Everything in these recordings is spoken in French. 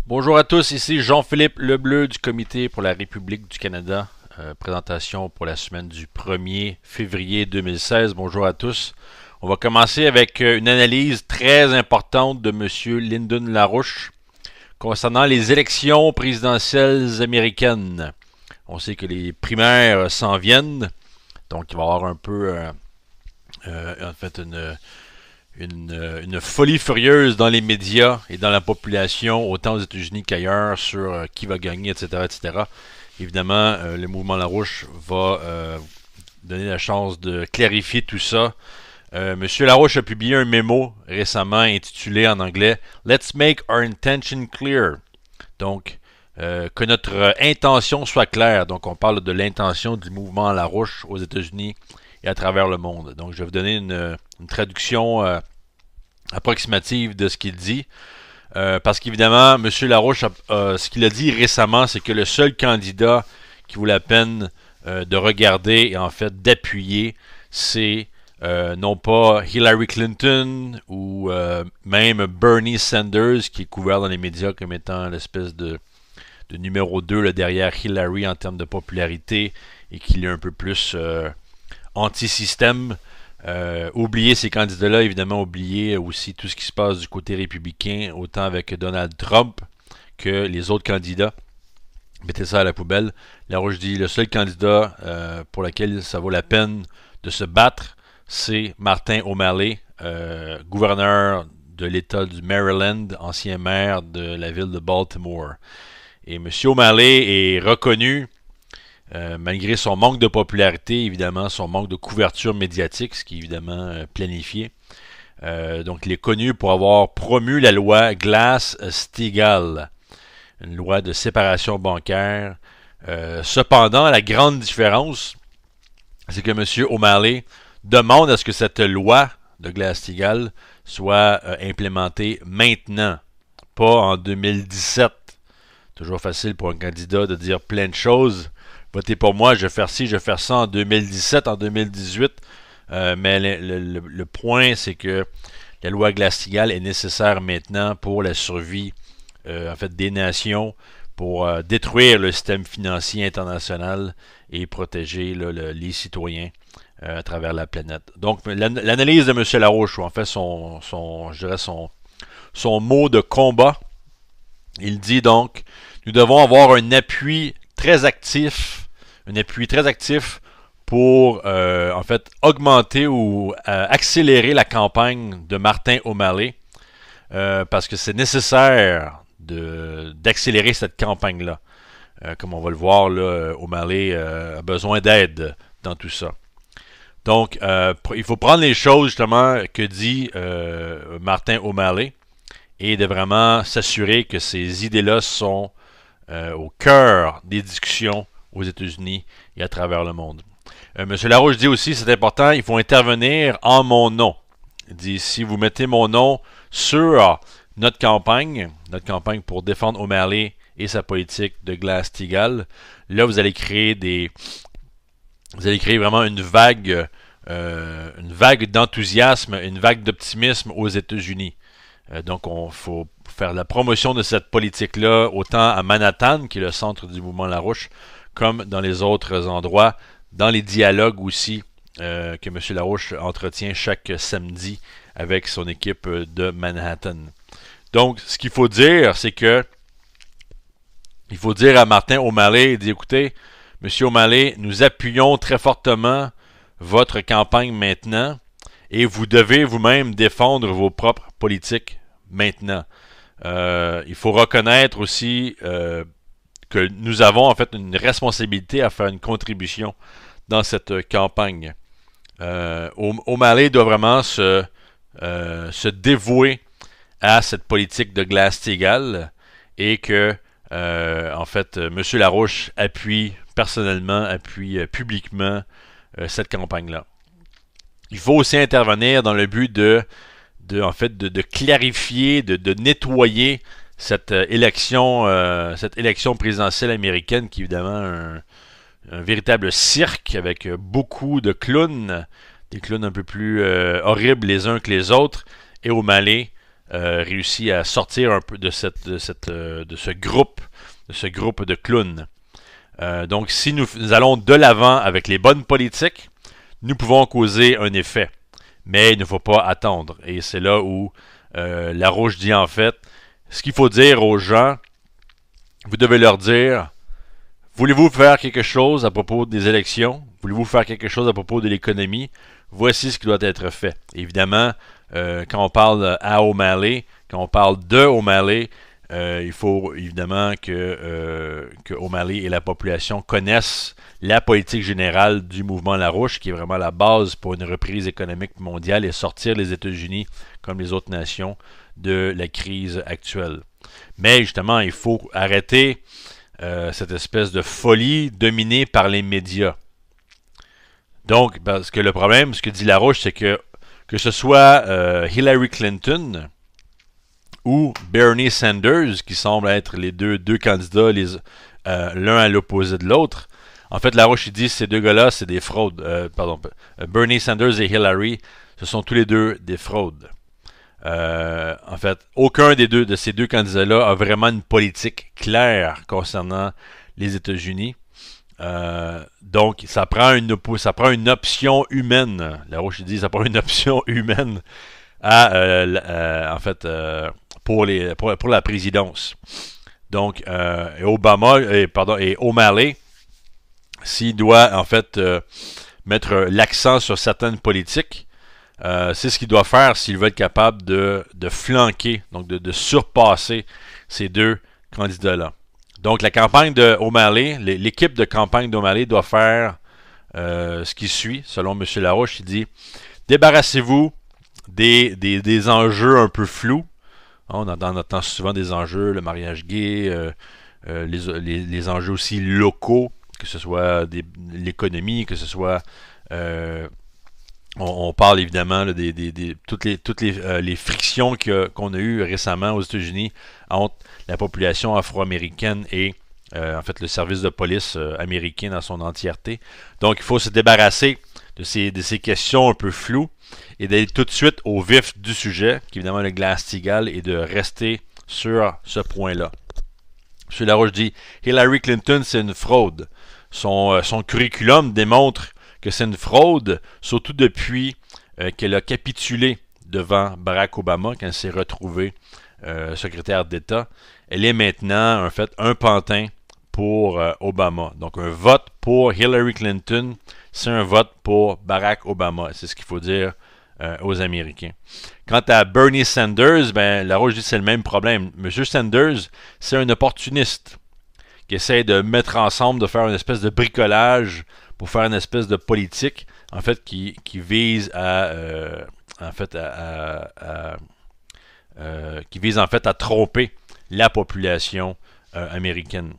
Bonjour à tous, ici Jean-Philippe Lebleu du Comité pour la République du Canada. Présentation pour la semaine du 1er février 2016. Bonjour à tous. On va commencer avec une analyse très importante de M. Lyndon LaRouche concernant les élections présidentielles américaines. On sait que les primaires s'en viennent, donc il va y avoir un peu en fait une folie furieuse dans les médias et dans la population, autant aux États-Unis qu'ailleurs, sur qui va gagner, etc., etc. Évidemment, le mouvement LaRouche va donner la chance de clarifier tout ça. Monsieur LaRouche a publié un mémo récemment intitulé en anglais Let's make our intention clear. Donc, que notre intention soit claire. Donc, on parle de l'intention du mouvement LaRouche aux États-Unis et à travers le monde. Donc, je vais vous donner une traduction approximative de ce qu'il dit. Parce qu'évidemment, M. LaRouche, ce qu'il a dit récemment, c'est que le seul candidat qui vaut la peine de regarder et en fait d'appuyer, c'est non pas Hillary Clinton ou même Bernie Sanders, qui est couvert dans les médias comme étant l'espèce de numéro 2 là, derrière Hillary en termes de popularité et qu'il est un peu plus anti-système. Oublier ces candidats-là, évidemment, oublier aussi tout ce qui se passe du côté républicain, autant avec Donald Trump que les autres candidats. Mettez ça à la poubelle. LaRouche dit le seul candidat pour lequel ça vaut la peine de se battre, c'est Martin O'Malley, gouverneur de l'État du Maryland, ancien maire de la ville de Baltimore. Et M. O'Malley est reconnu, malgré son manque de popularité, évidemment, son manque de couverture médiatique, ce qui est évidemment planifié. Donc, il est connu pour avoir promu la loi Glass-Steagall, une loi de séparation bancaire. Cependant, la grande différence, c'est que M. O'Malley demande à ce que cette loi de Glass-Steagall soit implémentée maintenant, pas en 2017. Toujours facile pour un candidat de dire plein de choses. Votez pour moi, je vais faire ci, je vais faire ça en 2017, en 2018. Mais le point, c'est que la loi Glass-Steagall est nécessaire maintenant pour la survie en fait, des nations, pour détruire le système financier international et protéger là, les citoyens à travers la planète. Donc, l'analyse de M. LaRouche, ou en fait je dirais son mot de combat, il dit donc, nous devons avoir un appui très actif pour en fait augmenter ou accélérer la campagne de Martin O'Malley parce que c'est nécessaire d'accélérer cette campagne-là. Comme on va le voir, là, O'Malley a besoin d'aide dans tout ça. Donc, il faut prendre les choses justement que dit Martin O'Malley et de vraiment s'assurer que ces idées-là sont au cœur des discussions aux États-Unis et à travers le monde. M. LaRouche dit aussi, c'est important, il faut intervenir en mon nom. Il dit, si vous mettez mon nom sur notre campagne pour défendre O'Malley et sa politique de Glass-Steagall, là, vous allez créer vraiment une vague d'enthousiasme, une vague d'optimisme aux États-Unis. Donc, il faut faire la promotion de cette politique-là, autant à Manhattan, qui est le centre du mouvement LaRouche, comme dans les autres endroits, dans les dialogues aussi que M. LaRouche entretient chaque samedi avec son équipe de Manhattan. Donc, ce qu'il faut dire, c'est que il faut dire à Martin O'Malley, il dit, écoutez, M. O'Malley, nous appuyons très fortement votre campagne maintenant et vous devez vous-même défendre vos propres politiques maintenant. Il faut reconnaître aussi que nous avons en fait une responsabilité à faire une contribution dans cette campagne. O'Malley doit vraiment se dévouer à cette politique de Glass-Steagall et que en fait M. LaRouche appuie publiquement cette campagne-là. Il faut aussi intervenir dans le but de clarifier, de nettoyer cette élection présidentielle américaine qui est évidemment un véritable cirque avec beaucoup de clowns, des clowns un peu plus horribles les uns que les autres, et O'Malley réussi à sortir un peu de ce groupe de clowns. Donc, si nous allons de l'avant avec les bonnes politiques, nous pouvons causer un effet. Mais il ne faut pas attendre. Et c'est là où Larouche dit en fait, ce qu'il faut dire aux gens, vous devez leur dire, voulez-vous faire quelque chose à propos des élections? Voulez-vous faire quelque chose à propos de l'économie? Voici ce qui doit être fait. Évidemment, quand on parle à O'Malley, quand on parle de O'Malley, il faut évidemment que O'Malley et la population connaissent la politique générale du mouvement Larouche, qui est vraiment la base pour une reprise économique mondiale et sortir les États-Unis, comme les autres nations, de la crise actuelle. Mais justement, il faut arrêter cette espèce de folie dominée par les médias. Donc, parce que le problème, ce que dit Larouche, c'est que ce soit Hillary Clinton ou Bernie Sanders, qui semblent être les deux candidats, l'un à l'opposé de l'autre. En fait, Larouche, il dit que ces deux gars-là, c'est des fraudes. Bernie Sanders et Hillary, ce sont tous les deux des fraudes. En fait, aucun de ces deux candidats-là a vraiment une politique claire concernant les États-Unis. Donc, ça prend une option humaine. Larouche dit, ça prend une option humaine pour la présidence. Donc, et O'Malley, s'il doit en fait mettre l'accent sur certaines politiques, c'est ce qu'il doit faire s'il veut être capable de flanquer, donc de surpasser ces deux candidats-là. Donc la campagne de O'Malley, l'équipe de campagne d'O'Malley doit faire ce qui suit, selon M. Larouche. Il dit, débarrassez-vous des enjeux un peu flous. On entend souvent des enjeux, le mariage gay, les enjeux aussi locaux, que ce soit l'économie, que ce soit... on parle évidemment là, toutes les frictions qu'on a eues récemment aux États-Unis entre la population afro-américaine et en fait le service de police américain dans son entièreté. Donc il faut se débarrasser de ces questions un peu floues et d'aller tout de suite au vif du sujet, qui est évidemment le Glass-Steagall, et de rester sur ce point-là. M. Larouche dit Hillary Clinton, c'est une fraude. Son curriculum démontre que c'est une fraude, surtout depuis qu'elle a capitulé devant Barack Obama, quand elle s'est retrouvée secrétaire d'État. Elle est maintenant, en fait, un pantin pour Obama. Donc, un vote pour Hillary Clinton, c'est un vote pour Barack Obama. C'est ce qu'il faut dire aux Américains. Quant à Bernie Sanders, Larouche dit que c'est le même problème. M. Sanders, c'est un opportuniste qui essaie de mettre ensemble, de faire une espèce de bricolage pour faire une espèce de politique, en fait, qui vise à tromper la population américaine.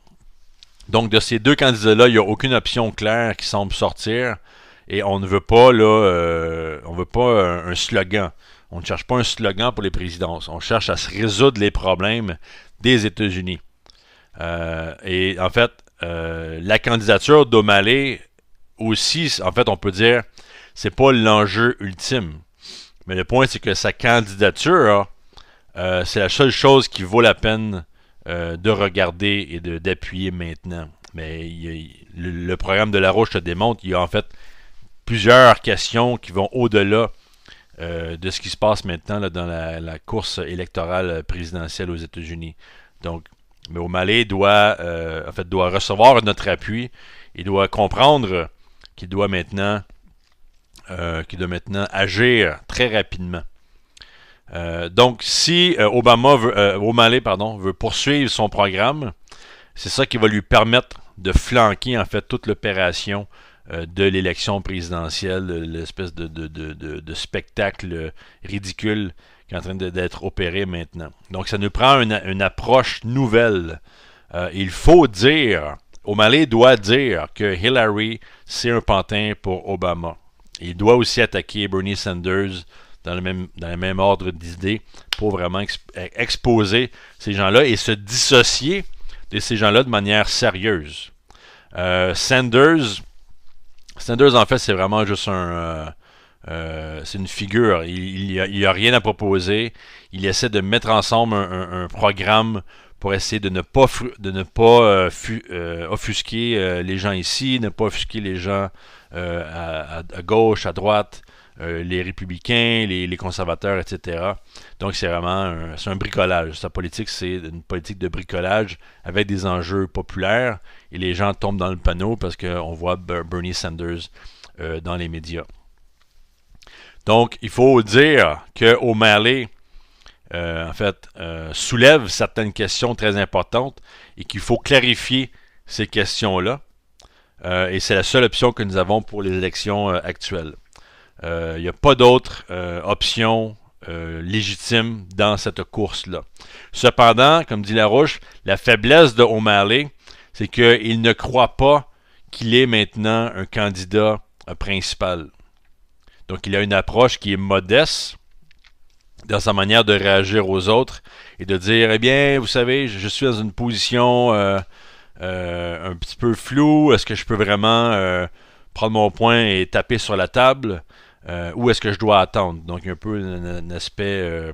Donc, de ces deux candidats-là, il n'y a aucune option claire qui semble sortir, et on ne veut pas un slogan. On ne cherche pas un slogan pour les présidences. On cherche à se résoudre les problèmes des États-Unis. Et en fait, la candidature d'O'Malley aussi, en fait, on peut dire, c'est pas l'enjeu ultime. Mais le point, c'est que sa candidature, c'est la seule chose qui vaut la peine de regarder et d'appuyer maintenant. Mais le programme de Larouche le démontre. Il y a en fait plusieurs questions qui vont au-delà de ce qui se passe maintenant là, dans la course électorale présidentielle aux États-Unis. Donc, mais O'Malley doit recevoir notre appui. Il doit comprendre qu'il doit maintenant agir très rapidement. Donc, si O'Malley veut poursuivre son programme, c'est ça qui va lui permettre de flanquer en fait toute l'opération de l'élection présidentielle, l'espèce de spectacle ridicule qui est en train d'être opéré maintenant. Donc, ça nous prend une approche nouvelle. Il faut dire, O'Malley doit dire que Hillary, c'est un pantin pour Obama. Il doit aussi attaquer Bernie Sanders dans le même ordre d'idées pour vraiment exposer ces gens-là et se dissocier de ces gens-là de manière sérieuse. Sanders, en fait, c'est vraiment juste un C'est une figure. Il y a rien à proposer. Il essaie de mettre ensemble un programme pour essayer de ne pas offusquer les gens ici, ne pas offusquer les gens à gauche, à droite, les républicains, les conservateurs, etc. Donc c'est vraiment un bricolage. Sa politique, c'est une politique de bricolage avec des enjeux populaires et les gens tombent dans le panneau parce qu'on voit Bernie Sanders dans les médias. Donc il faut dire que O'Malley soulève certaines questions très importantes et qu'il faut clarifier ces questions-là. Et c'est la seule option que nous avons pour les élections actuelles. Il n'y a pas d'autre option légitime dans cette course-là. Cependant, comme dit Larouche, la faiblesse de O'Malley, c'est qu'il ne croit pas qu'il est maintenant un candidat principal. Donc il a une approche qui est modeste dans sa manière de réagir aux autres et de dire, eh bien, vous savez, je suis dans une position un petit peu floue. Est-ce que je peux vraiment prendre mon poing et taper sur la table ou est-ce que je dois attendre? Donc, un peu un aspect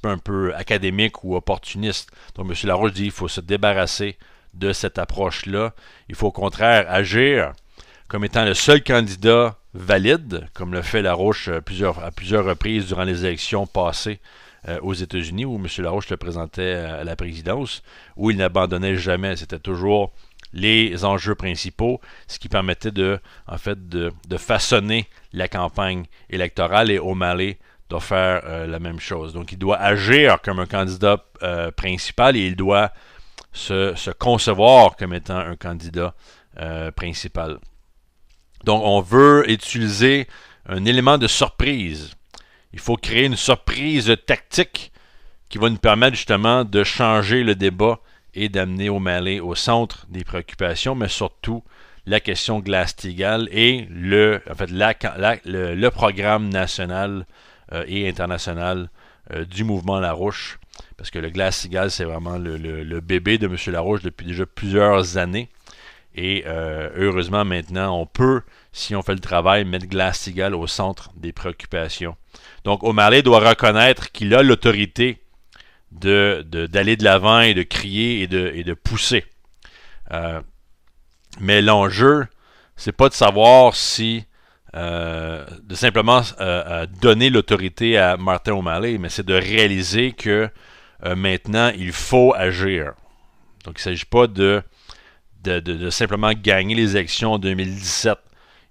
un peu académique ou opportuniste. Donc, M. Larouche dit qu'il faut se débarrasser de cette approche-là. Il faut au contraire agir comme étant le seul candidat valide, comme le fait Larouche à plusieurs reprises durant les élections passées aux États-Unis, où M. Larouche le présentait à la présidence, où il n'abandonnait jamais. C'était toujours les enjeux principaux, ce qui permettait de façonner la campagne électorale, et O'Malley doit faire la même chose. Donc il doit agir comme un candidat principal et il doit se concevoir comme étant un candidat principal. Donc on veut utiliser un élément de surprise. Il faut créer une surprise tactique qui va nous permettre justement de changer le débat et d'amener O'Malley au centre des préoccupations, mais surtout la question Glass-Steagall et le programme national et international du mouvement Larouche. Parce que le Glass-Steagall, c'est vraiment le bébé de M. Larouche depuis déjà plusieurs années. Et heureusement, maintenant, on peut, si on fait le travail, mettre Glass-Steagall au centre des préoccupations. Donc, O'Malley doit reconnaître qu'il a l'autorité d'aller de l'avant et de crier et de pousser. Mais l'enjeu, c'est pas de savoir si de simplement donner l'autorité à Martin O'Malley, mais c'est de réaliser que maintenant, il faut agir. Donc, il ne s'agit pas de simplement gagner les élections en 2017.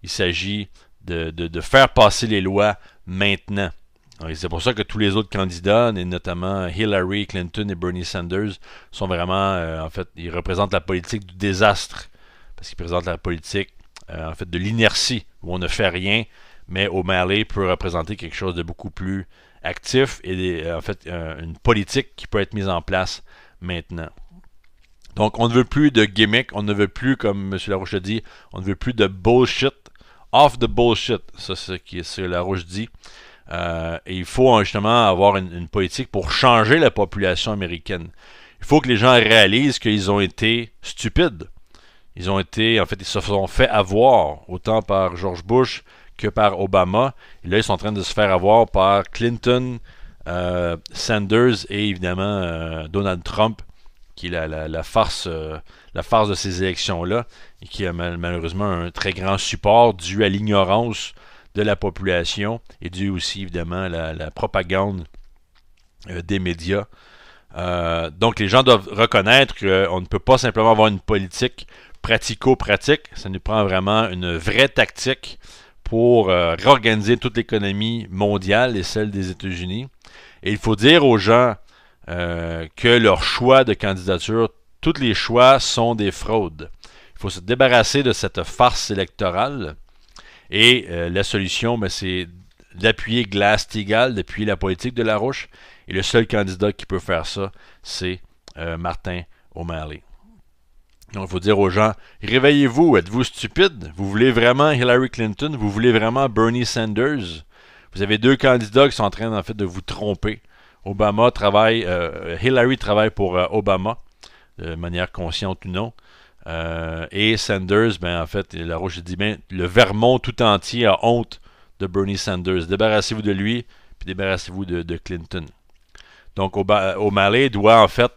Il s'agit de faire passer les lois maintenant. C'est pour ça que tous les autres candidats, et notamment Hillary Clinton et Bernie Sanders, sont vraiment, ils représentent la politique du désastre. Parce qu'ils présentent la politique, de l'inertie, où on ne fait rien, mais O'Malley peut représenter quelque chose de beaucoup plus actif et une politique qui peut être mise en place maintenant. Donc, on ne veut plus de gimmicks, on ne veut plus, comme M. Larouche a dit, on ne veut plus de bullshit, off the bullshit, ça c'est ce que Larouche dit. Et il faut justement avoir une politique pour changer la population américaine. Il faut que les gens réalisent qu'ils ont été stupides. Ils se sont fait avoir, autant par George Bush que par Obama. Et là, ils sont en train de se faire avoir par Clinton, Sanders et évidemment Donald Trump, qui est la farce de ces élections-là, et qui a malheureusement un très grand support dû à l'ignorance de la population et dû aussi évidemment à la propagande des médias. Donc les gens doivent reconnaître qu'on ne peut pas simplement avoir une politique pratico-pratique, ça nous prend vraiment une vraie tactique pour réorganiser toute l'économie mondiale et celle des États-Unis. Et il faut dire aux gens que leur choix de candidature, tous les choix sont des fraudes. Il faut se débarrasser de cette farce électorale. Et la solution, c'est d'appuyer Glass-Steagall, d'appuyer la politique de Larouche. Et le seul candidat qui peut faire ça, c'est Martin O'Malley. Donc, il faut dire aux gens, réveillez-vous, êtes-vous stupides? Vous voulez vraiment Hillary Clinton? Vous voulez vraiment Bernie Sanders? Vous avez deux candidats qui sont en train, de vous tromper. Hillary travaille pour Obama, de manière consciente ou non. Et Sanders, Larouche dit, le Vermont tout entier a honte de Bernie Sanders. Débarrassez-vous de lui, puis débarrassez-vous de Clinton. Donc O'Malley doit en fait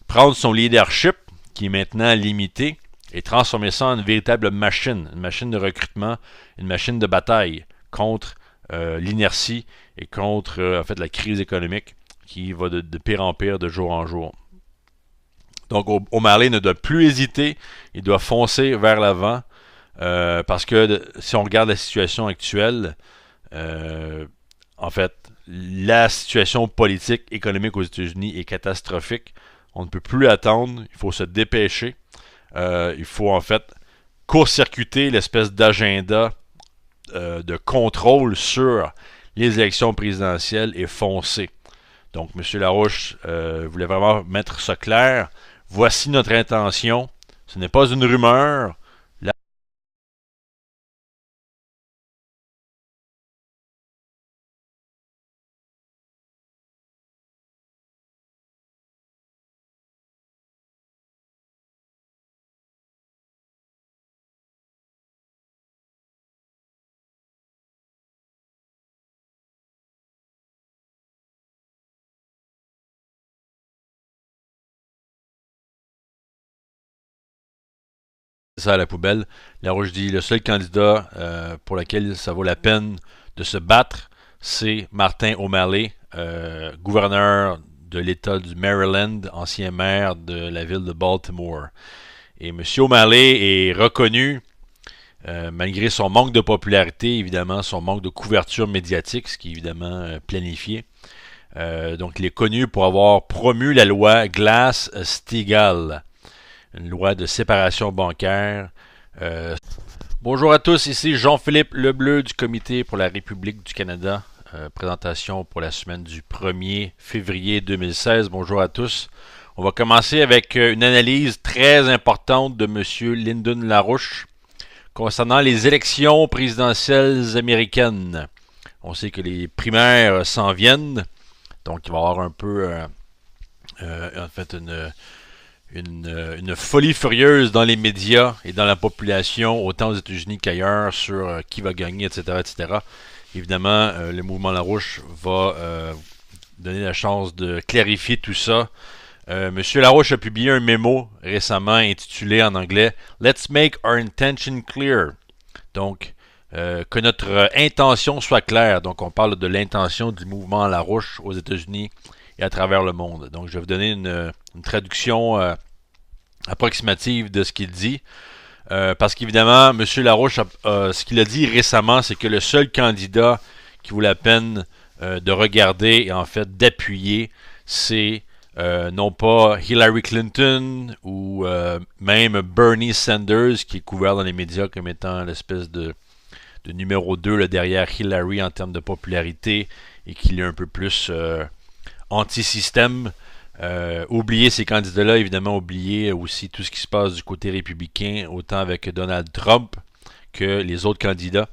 prendre son leadership, qui est maintenant limité, et transformer ça en une véritable machine de recrutement, une machine de bataille contre l'inertie et contre en fait la crise économique qui va de pire en pire de jour en jour. Donc O'Malley ne doit plus hésiter, il doit foncer vers l'avant parce que si on regarde la situation actuelle, en fait, la situation politique, économique aux États-Unis est catastrophique. On ne peut plus attendre, il faut se dépêcher. Il faut en fait court-circuiter l'espèce d'agenda de contrôle sur les élections présidentielles et foncer. Donc, M. Larouche voulait vraiment mettre ça clair. Voici notre intention. Ce n'est pas une rumeur. Ça à la poubelle. Larouche dit le seul candidat pour lequel ça vaut la peine de se battre, c'est Martin O'Malley, gouverneur de l'État du Maryland, ancien maire de la ville de Baltimore. Et M. O'Malley est reconnu, malgré son manque de popularité, évidemment, son manque de couverture médiatique, ce qui est évidemment planifié. Donc, il est connu pour avoir promu la loi Glass-Steagall, une loi de séparation bancaire. Bonjour à tous, ici Jean-Philippe Lebleu du Comité pour la République du Canada. Présentation pour la semaine du 1er février 2016. Bonjour à tous. On va commencer avec une analyse très importante de M. Lyndon LaRouche concernant les élections présidentielles américaines. On sait que les primaires s'en viennent, donc il va y avoir un peu en fait une folie furieuse dans les médias et dans la population, autant aux États-Unis qu'ailleurs, sur qui va gagner, etc., etc. Évidemment, le mouvement LaRouche va donner la chance de clarifier tout ça. Monsieur LaRouche a publié un mémo récemment intitulé en anglais « Let's make our intention clear ». Donc, que notre intention soit claire. Donc, on parle de l'intention du mouvement LaRouche aux États-Unis et à travers le monde. Donc, je vais vous donner une traduction approximative de ce qu'il dit. Parce qu'évidemment, M. LaRouche, ce qu'il a dit récemment, c'est que le seul candidat qui vaut la peine de regarder et en fait d'appuyer, c'est non pas Hillary Clinton ou même Bernie Sanders, qui est couvert dans les médias comme étant l'espèce de numéro 2 là, derrière Hillary en termes de popularité et qu'il est un peu plus anti-système. Oublier ces candidats-là, évidemment, oublier aussi tout ce qui se passe du côté républicain, autant avec Donald Trump que les autres candidats.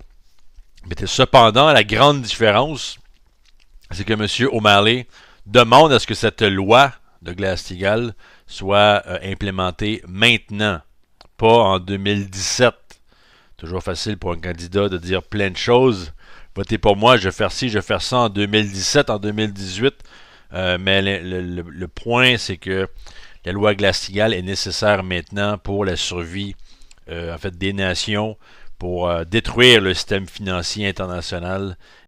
Mais cependant, la grande différence, c'est que M. O'Malley demande à ce que cette loi de Glass-Steagall soit implémentée maintenant, pas en 2017. Toujours facile pour un candidat de dire plein de choses. Votez pour moi, je vais faire ci, je vais faire ça en 2017, en 2018. Mais le point, c'est que la loi Glass-Steagall est nécessaire maintenant pour la survie en fait, des nations, pour détruire le système financier international